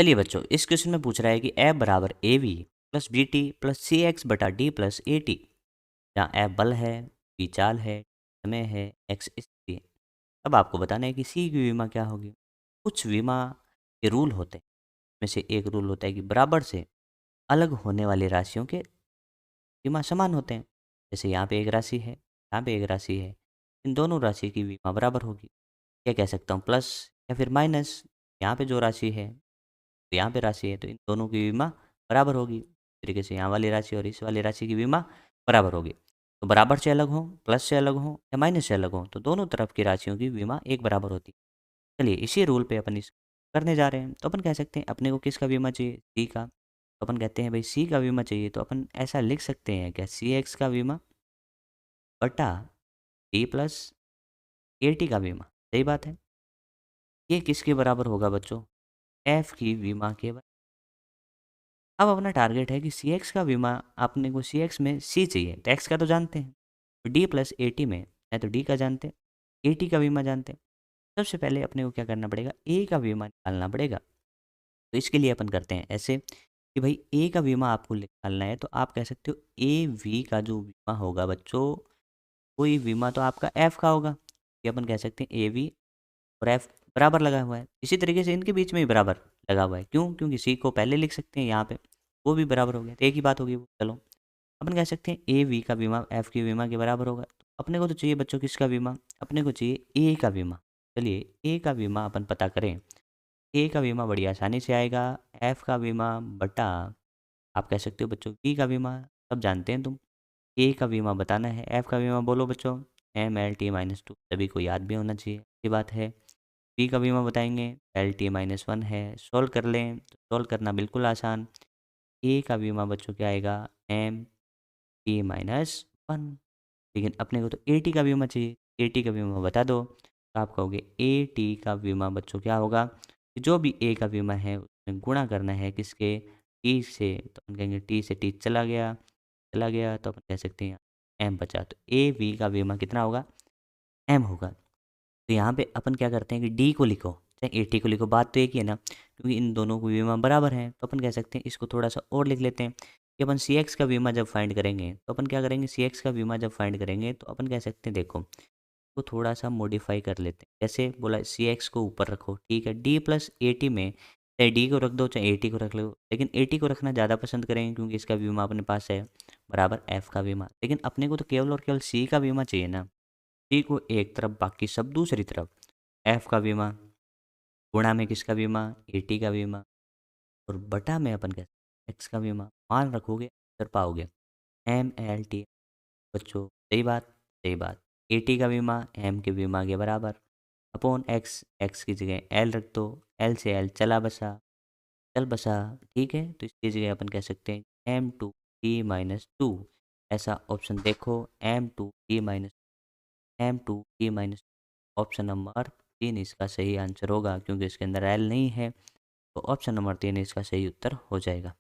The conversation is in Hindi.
चलिए बच्चों, इस क्वेश्चन में पूछ रहा है कि एफ बराबर A V plus B T plus C X बटा डी प्लस ए टी, जहाँ एफ बल है, बी चाल है, समय है, एक्स स्थिति है। अब आपको बताना है कि सी की विमा क्या होगी। कुछ विमा के रूल होते हैं, में से एक रूल होता है कि बराबर से अलग होने वाली राशियों के विमा समान होते हैं। जैसे यहाँ पे एक राशि है, यहाँ पे एक राशि है, इन दोनों राशि की विमा बराबर होगी। क्या कह सकता हूँ, प्लस या फिर माइनस। यहाँ पे जो राशि है तो यहाँ पे राशि है, तो इन दोनों की विमा बराबर होगी। इस तरीके से यहाँ वाली राशि और इस वाली राशि की विमा बराबर होगी। तो बराबर से अलग हो, प्लस से अलग हो या माइनस से अलग हो, तो दोनों तरफ की राशियों की विमा एक बराबर होती है। चलिए इसी रूल पे अपन इस करने जा रहे हैं। तो अपन कह सकते हैं अपने को किसका बीमा चाहिए, सी का। तो अपन कहते हैं भाई सी का बीमा चाहिए, तो अपन ऐसा लिख सकते हैं क्या, सी एक्स का बीमा बटा टी प्लस ए टी का बीमा। सही बात है। ये किसके बराबर होगा बच्चों, एफ की बीमा के बराबर। अब अपना टारगेट है कि सी एक्स का बीमा, अपने को सी एक्स में सी चाहिए, तो एक्स का तो जानते हैं, डी प्लस ए टी में है तो डी का जानते हैं, ए टी का बीमा जानते हैं। सबसे पहले अपने को क्या करना पड़ेगा, ए का बीमा निकालना पड़ेगा। तो इसके लिए अपन करते हैं ऐसे कि भाई ए का बीमा आपको निकालना है, तो आप कह सकते हो ए वी का जो बीमा होगा बच्चों, कोई बीमा तो आपका एफ का होगा। ये अपन कह सकते हैं ए वी और एफ बराबर लगा हुआ है। इसी तरीके से इनके बीच में भी बराबर लगा हुआ है। क्यों, क्योंकि सी को पहले लिख सकते हैं यहाँ पे, वो भी बराबर हो गया, तो एक ही बात होगी वो। चलो अपन कह सकते हैं ए वी का बीमा एफ की बीमा के बराबर होगा। तो अपने को तो चाहिए बच्चों किसका बीमा, अपने को चाहिए ए का बीमा। चलिए ए का बीमा अपन पता करें। ए का बीमा बड़ी आसानी से आएगा, एफ का बीमा बटा, आप कह सकते हो बच्चों बी का बीमा। सब जानते हैं तुम। ए का बीमा बताना है, एफ का बीमा बोलो बच्चों, M L T minus two, सभी को याद भी होना चाहिए, ये बात है। बी का बीमा बताएंगे, एल टी माइनस वन है। सोल्व कर लें तो सोल्व करना बिल्कुल आसान। ए का बीमा बच्चों क्या आएगा, एम टी माइनस वन। लेकिन अपने को तो ए टी का बीमा चाहिए, ए टी का बीमा बता दो। तो आप कहोगे ए टी का बीमा बच्चों क्या होगा, कि जो भी ए का बीमा है उसमें गुणा करना है किसके, टी से। तो हम कहेंगे टी से टी चला गया, चला गया, तो अपन कह सकते हैं एम बचा। तो ए वी का बीमा कितना होगा, एम होगा। तो यहाँ पे अपन क्या करते हैं कि डी को लिखो चाहे ए टी को लिखो, बात तो एक ही है ना, क्योंकि इन दोनों को बीमा बराबर है। तो अपन कह सकते हैं इसको थोड़ा सा और लिख लेते हैं कि अपन सी एक्स का बीमा जब फाइंड करेंगे, तो अपन क्या करेंगे, सी एक्स का बीमा जब फाइंड करेंगे तो अपन कह सकते हैं, देखो को थोड़ा सा मॉडिफाई कर लेते हैं। जैसे बोला सी एक्स को ऊपर रखो, ठीक है, डी प्लस ए टी में चाहे डी को रख दो चाहे ए टी को रख लो, लेकिन ए टी को रखना ज़्यादा पसंद करेंगे क्योंकि इसका बीमा अपने पास है बराबर एफ का बीमा। लेकिन अपने को तो केवल और केवल सी का बीमा चाहिए ना, सी को एक तरफ बाकी सब दूसरी तरफ। एफ का बीमा गुणा में किसका बीमा, ए टी का बीमा, और बटा में अपन कहते एक्स का बीमा। मान रखोगे कर पाओगे, एम एल टी बच्चों। सही बात, सही बात। ए टी का बीमा एम के बीमा के बराबर, अपॉन एक्स, एक्स की जगह एल रख दो, एल से एल चला बसा, चल बसा, ठीक है। तो इसकी जगह अपन कह सकते हैं M two T minus two. ऐसा ऑप्शन देखो, M two T minus, M two T minus, option number तीन इसका सही आंसर होगा, क्योंकि इसके अंदर एल नहीं है। तो ऑप्शन नंबर तीन इसका सही उत्तर हो जाएगा।